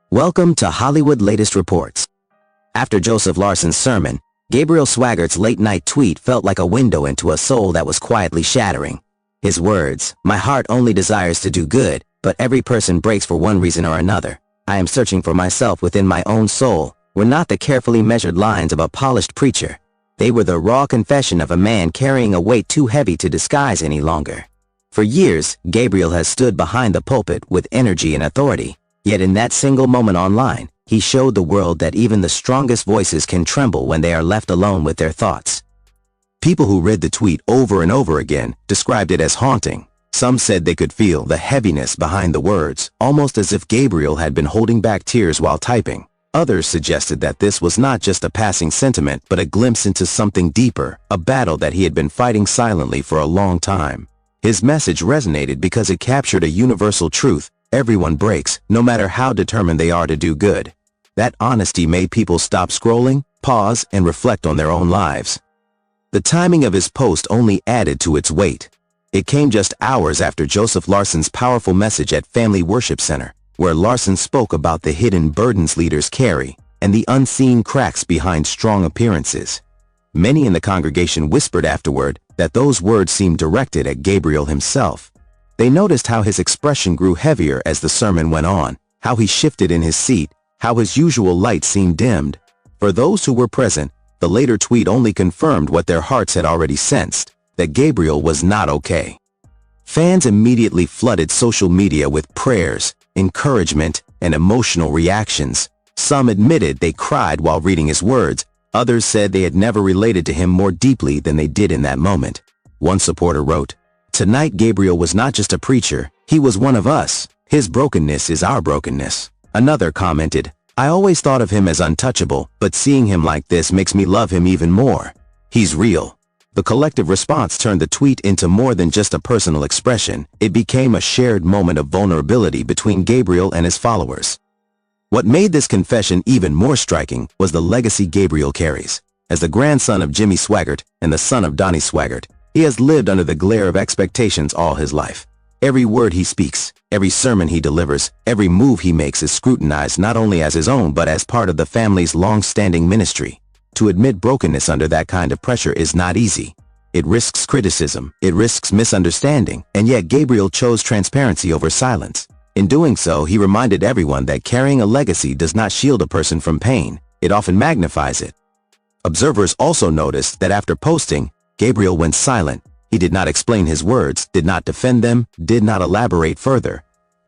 Welcome to Hollywood Latest Reports. After Joseph Larson's sermon, Gabriel Swaggart's late-night tweet felt like a window into a soul that was quietly shattering. His words, "My heart only desires to do good, but every person breaks for one reason or another. I am searching for myself within my own soul," were not the carefully measured lines of a polished preacher. They were the raw confession of a man carrying a weight too heavy to disguise any longer. For years, Gabriel has stood behind the pulpit with energy and authority. Yet in that single moment online, he showed the world that even the strongest voices can tremble when they are left alone with their thoughts. People who read the tweet over and over again described it as haunting. Some said they could feel the heaviness behind the words, almost as if Gabriel had been holding back tears while typing. Others suggested that this was not just a passing sentiment, but a glimpse into something deeper, a battle that he had been fighting silently for a long time. His message resonated because it captured a universal truth: everyone breaks, no matter how determined they are to do good. That honesty made people stop scrolling, pause, and reflect on their own lives. The timing of his post only added to its weight. It came just hours after Joseph Larson's powerful message at Family Worship Center, where Larson spoke about the hidden burdens leaders carry and the unseen cracks behind strong appearances. Many in the congregation whispered afterward that those words seemed directed at Gabriel himself. They noticed how his expression grew heavier as the sermon went on, how he shifted in his seat, how his usual light seemed dimmed. For those who were present, the later tweet only confirmed what their hearts had already sensed, that Gabriel was not okay. Fans immediately flooded social media with prayers, encouragement, and emotional reactions. Some admitted they cried while reading his words. Others said they had never related to him more deeply than they did in that moment. One supporter wrote, "Tonight Gabriel was not just a preacher, he was one of us. His brokenness is our brokenness." Another commented, "I always thought of him as untouchable, but seeing him like this makes me love him even more. He's real." The collective response turned the tweet into more than just a personal expression. It became a shared moment of vulnerability between Gabriel and his followers. What made this confession even more striking was the legacy Gabriel carries. As the grandson of Jimmy Swaggart and the son of Donnie Swaggart, he has lived under the glare of expectations all his life. Every word he speaks, every sermon he delivers, every move he makes is scrutinized not only as his own but as part of the family's long-standing ministry. To admit brokenness under that kind of pressure is not easy. It risks criticism, it risks misunderstanding, and yet Gabriel chose transparency over silence. In doing so, he reminded everyone that carrying a legacy does not shield a person from pain, it often magnifies it. Observers also noticed that after posting, Gabriel went silent. He did not explain his words, did not defend them, did not elaborate further.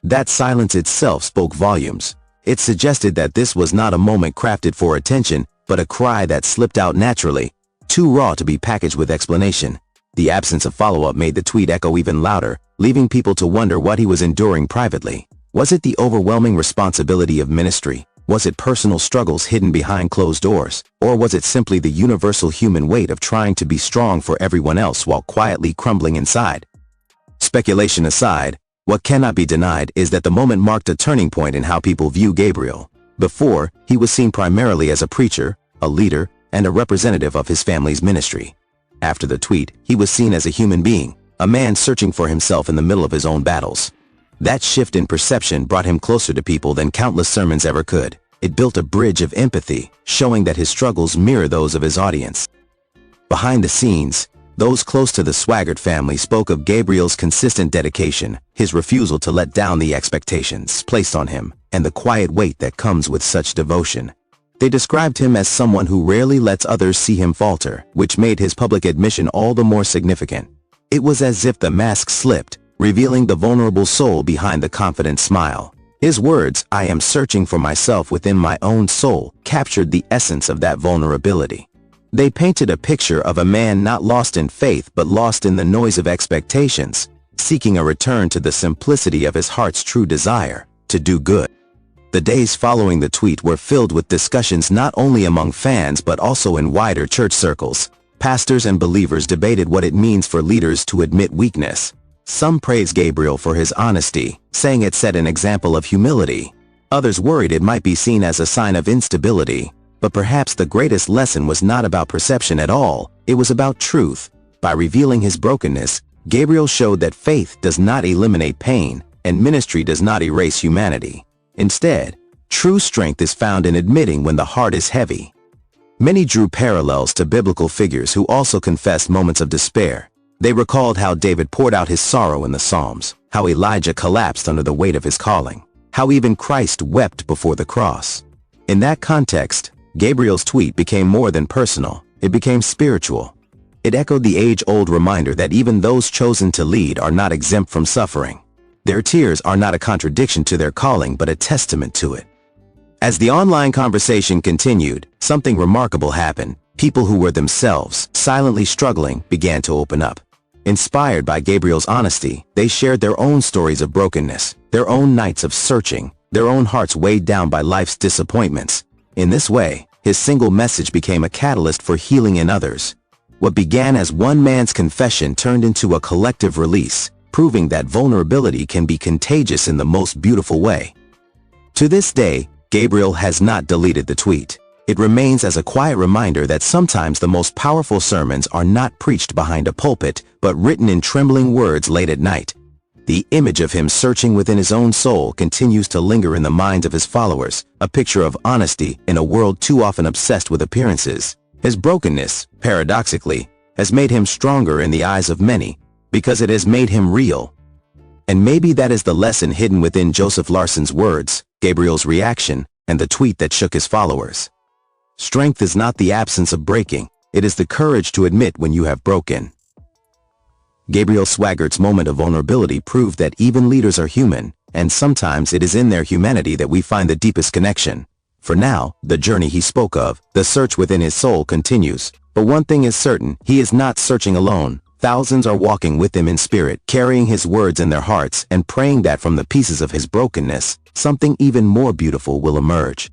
That silence itself spoke volumes. It suggested that this was not a moment crafted for attention, but a cry that slipped out naturally, too raw to be packaged with explanation. The absence of follow-up made the tweet echo even louder, leaving people to wonder what he was enduring privately. Was it the overwhelming responsibility of ministry? Was it personal struggles hidden behind closed doors? Or was it simply the universal human weight of trying to be strong for everyone else while quietly crumbling inside? Speculation aside, what cannot be denied is that the moment marked a turning point in how people view Gabriel. Before, he was seen primarily as a preacher, a leader, and a representative of his family's ministry. After the tweet, he was seen as a human being, a man searching for himself in the middle of his own battles. That shift in perception brought him closer to people than countless sermons ever could. It built a bridge of empathy, showing that his struggles mirror those of his audience. Behind the scenes, those close to the Swaggart family spoke of Gabriel's consistent dedication, his refusal to let down the expectations placed on him, and the quiet weight that comes with such devotion. They described him as someone who rarely lets others see him falter, which made his public admission all the more significant. It was as if the mask slipped, revealing the vulnerable soul behind the confident smile. His words, "I am searching for myself within my own soul," captured the essence of that vulnerability. They painted a picture of a man not lost in faith but lost in the noise of expectations, seeking a return to the simplicity of his heart's true desire, to do good. The days following the tweet were filled with discussions not only among fans but also in wider church circles. Pastors and believers debated what it means for leaders to admit weakness. Some praised Gabriel for his honesty, saying it set an example of humility. Others worried it might be seen as a sign of instability. But perhaps the greatest lesson was not about perception at all, it was about truth. By revealing his brokenness, Gabriel showed that faith does not eliminate pain, and ministry does not erase humanity. Instead, True strength is found in admitting when the heart is heavy. Many drew parallels to biblical figures who also confessed moments of despair. They recalled how David poured out his sorrow in the Psalms, how Elijah collapsed under the weight of his calling, how even Christ wept before the cross. In that context, Gabriel's tweet became more than personal, it became spiritual. It echoed the age-old reminder that even those chosen to lead are not exempt from suffering. Their tears are not a contradiction to their calling but a testament to it. As the online conversation continued, something remarkable happened. People who were themselves silently struggling began to open up. Inspired by Gabriel's honesty, they shared their own stories of brokenness, their own nights of searching, their own hearts weighed down by life's disappointments. In this way, his single message became a catalyst for healing in others. What began as one man's confession turned into a collective release, proving that vulnerability can be contagious in the most beautiful way. To this day, Gabriel has not deleted the tweet. It remains as a quiet reminder that sometimes the most powerful sermons are not preached behind a pulpit, but written in trembling words late at night. The image of him searching within his own soul continues to linger in the minds of his followers, a picture of honesty in a world too often obsessed with appearances. His brokenness, paradoxically, has made him stronger in the eyes of many, because it has made him real. And maybe that is the lesson hidden within Joseph Larson's words, Gabriel's reaction, and the tweet that shook his followers. Strength is not the absence of breaking, it is the courage to admit when you have broken. Gabriel Swaggart's moment of vulnerability proved that even leaders are human, and sometimes it is in their humanity that we find the deepest connection. For now, the journey he spoke of, the search within his soul continues. But one thing is certain, he is not searching alone. Thousands are walking with him in spirit, carrying his words in their hearts and praying that from the pieces of his brokenness, something even more beautiful will emerge.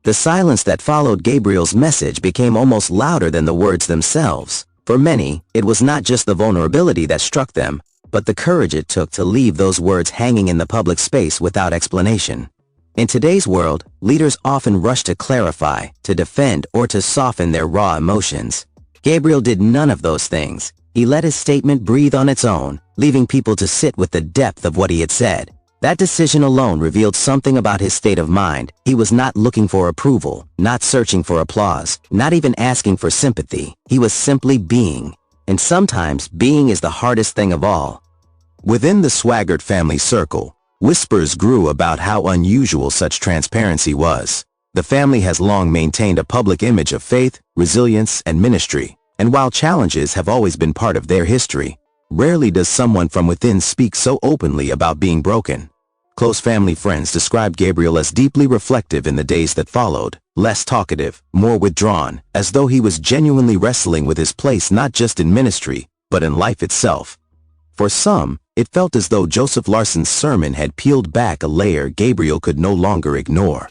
The silence that followed Gabriel's message became almost louder than the words themselves. For many, it was not just the vulnerability that struck them, but the courage it took to leave those words hanging in the public space without explanation. In today's world, leaders often rush to clarify, to defend, or to soften their raw emotions. Gabriel did none of those things. He let his statement breathe on its own, leaving people to sit with the depth of what he had said. That decision alone revealed something about his state of mind. He was not looking for approval, not searching for applause, not even asking for sympathy. He was simply being. And sometimes being is the hardest thing of all. Within the Swaggart family circle, whispers grew about how unusual such transparency was. The family has long maintained a public image of faith, resilience, and ministry. And while challenges have always been part of their history, rarely does someone from within speak so openly about being broken. Close family friends described Gabriel as deeply reflective in the days that followed, less talkative, more withdrawn, as though he was genuinely wrestling with his place not just in ministry, but in life itself. For some, it felt as though Joseph Larson's sermon had peeled back a layer Gabriel could no longer ignore.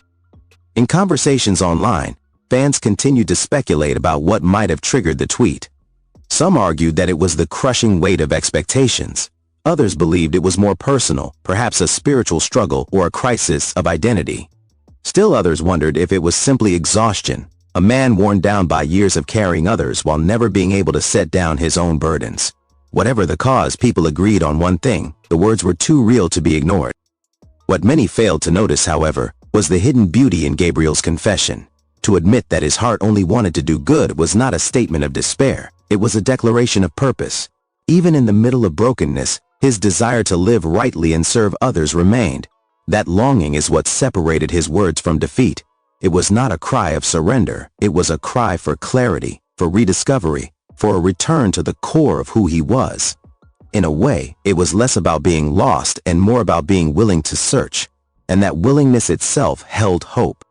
In conversations online, fans continued to speculate about what might have triggered the tweet. Some argued that it was the crushing weight of expectations. Others believed it was more personal, perhaps a spiritual struggle or a crisis of identity. Still others wondered if it was simply exhaustion, a man worn down by years of carrying others while never being able to set down his own burdens. Whatever the cause, people agreed on one thing: the words were too real to be ignored. What many failed to notice, however, was the hidden beauty in Gabriel's confession. To admit that his heart only wanted to do good was not a statement of despair, it was a declaration of purpose. Even in the middle of brokenness, his desire to live rightly and serve others remained. That longing is what separated his words from defeat. It was not a cry of surrender, it was a cry for clarity, for rediscovery, for a return to the core of who he was. In a way, it was less about being lost and more about being willing to search, and that willingness itself held hope.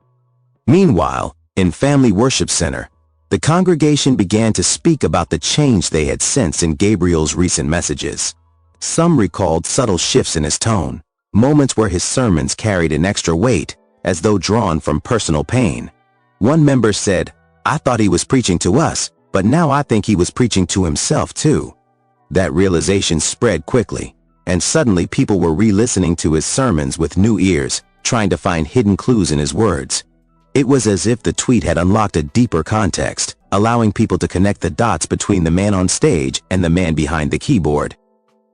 Meanwhile, in Family Worship Center, the congregation began to speak about the change they had sensed in Gabriel's recent messages. Some recalled subtle shifts in his tone, moments where his sermons carried an extra weight, as though drawn from personal pain. One member said, "I thought he was preaching to us, but now I think he was preaching to himself too." That realization spread quickly, and suddenly people were re-listening to his sermons with new ears, trying to find hidden clues in his words. It was as if the tweet had unlocked a deeper context, allowing people to connect the dots between the man on stage and the man behind the keyboard.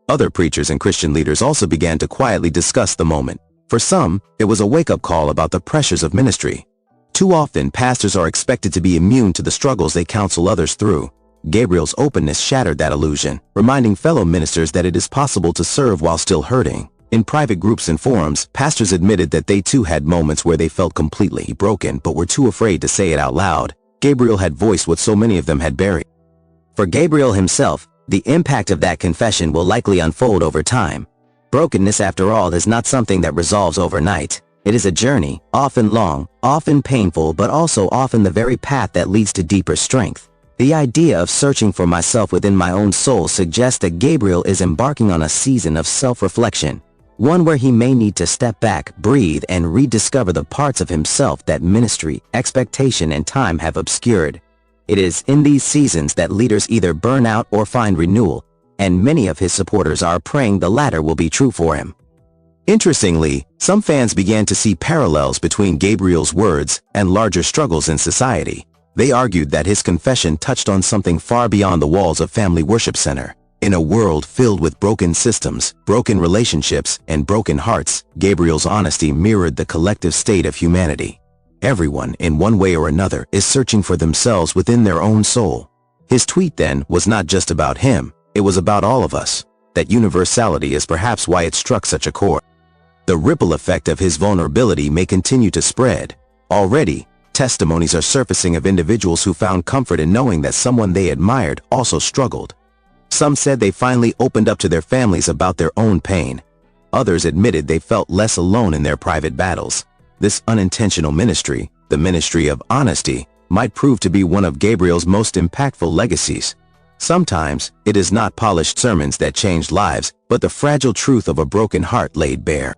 Other preachers and Christian leaders also began to quietly discuss the moment. For some, it was a wake-up call about the pressures of ministry. Too often, pastors are expected to be immune to the struggles they counsel others through. Gabriel's openness shattered that illusion, reminding fellow ministers that it is possible to serve while still hurting. In private groups and forums, pastors admitted that they too had moments where they felt completely broken but were too afraid to say it out loud. Gabriel had voiced what so many of them had buried. For Gabriel himself, the impact of that confession will likely unfold over time. Brokenness, after all, is not something that resolves overnight. It is a journey, often long, often painful, but also often the very path that leads to deeper strength. The idea of searching for myself within my own soul suggests that Gabriel is embarking on a season of self-reflection, one where he may need to step back, breathe, and rediscover the parts of himself that ministry, expectation, and time have obscured. It is in these seasons that leaders either burn out or find renewal, and many of his supporters are praying the latter will be true for him. Interestingly, some fans began to see parallels between Gabriel's words and larger struggles in society. They argued that his confession touched on something far beyond the walls of Family Worship Center. In a world filled with broken systems, broken relationships, and broken hearts, Gabriel's honesty mirrored the collective state of humanity. Everyone, in one way or another, is searching for themselves within their own soul. His tweet then was not just about him, it was about all of us. That universality is perhaps why it struck such a chord. The ripple effect of his vulnerability may continue to spread. Already, testimonies are surfacing of individuals who found comfort in knowing that someone they admired also struggled. Some said they finally opened up to their families about their own pain. Others admitted they felt less alone in their private battles. This unintentional ministry, the ministry of honesty, might prove to be one of Gabriel's most impactful legacies. Sometimes, it is not polished sermons that changed lives, but the fragile truth of a broken heart laid bare.